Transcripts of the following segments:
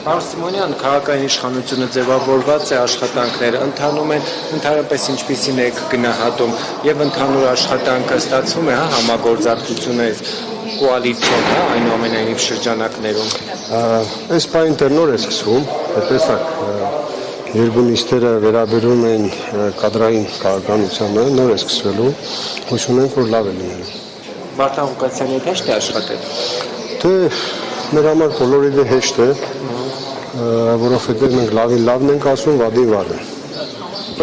Պարոն Սիմոնյան, քաղաքային իշխանությունը ձևավորված է, աշխատանքները ընթանում են, ընդհանրապես ինչպիսին եք գնահատում եւ ընդհանուր աշխատանքը ստացվում է, համագործակցությունը կոալիցիոն, այնուամենայնիվ շրջանակներում։ Այս պայն նոր է սկսվում, տեսակ երկու նիստերը վերաբերում են կադրային քաղաքականությանը, նոր է սկսվելու, հույս ունենք, որ լավ է լինելու։ Վարդան Ղուկասյանի հետ հեշտ է աշխատել։ Դե մեր համար բոլորի հեշտ է, որովհետև մենք լավն ենք ասում, վադին վադը։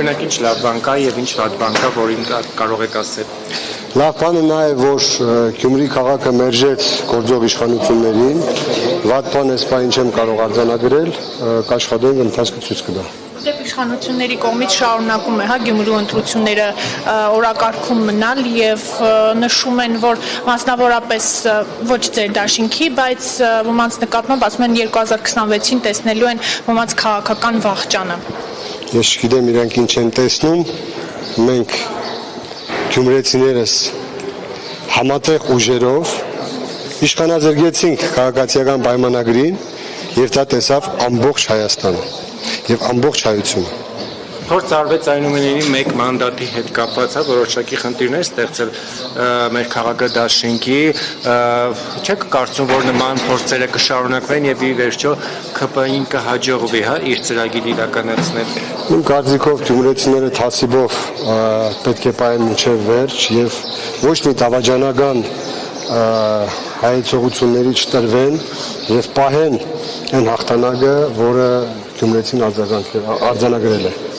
Օրինակ ինչ լավ բան կա եւ ինչ վատ բան կա, որին կարող եք ասել։ Լավ բանը նա է, որ Գյումրի քաղաքը մերժեց գործող իշխանություններին, վատ բան էս բան չեմ կարող արձանագրել, կաշխատենք ընթացքը ցույց կտա։ Դեպի իշխանությունների կողմից շարունակում է Գյումրու ընտրությունները օրակարգում մնալ եւ նշում են, որ մասնավորապես ոչ ձեր դաշինքի, բայց ոմանց նկատմամբ ասում են 2026-ին տեսնելու են ոմանց քաղաքական վախճանը։ Ես չգիտեմ իրանք ինչ են տեսնում, մենք գյումրեցիներս համատեղ ուժերով իշխանաձգեցինք քաղաքացիական պայմանագրին եւ դա տեսավ ամբողջ Հայաստանը եւ ամբողջ հայությունը։ Փորձ արվեց այնուամենայնիվ մեկ մանդատի հետ կապված, որոշակի խնդիրներ ստեղծել մեր քաղաքադաշինքի, չեք կարծում, որ նման փորձերը կշարունակվեն եւ ի վերջո ՔՊ-ին կհաջողվի, իր ծրագիրը իրականացնել։ Իմ կարծիքով գյումրեցիները թասիբով պետք է պահեն մինչև վերջ եւ ոչ մի դավաճանական հայեցողությունների չտրվեն եւ պահեն այն հաղթանակը, որը գյումրեցին արձանագրել է։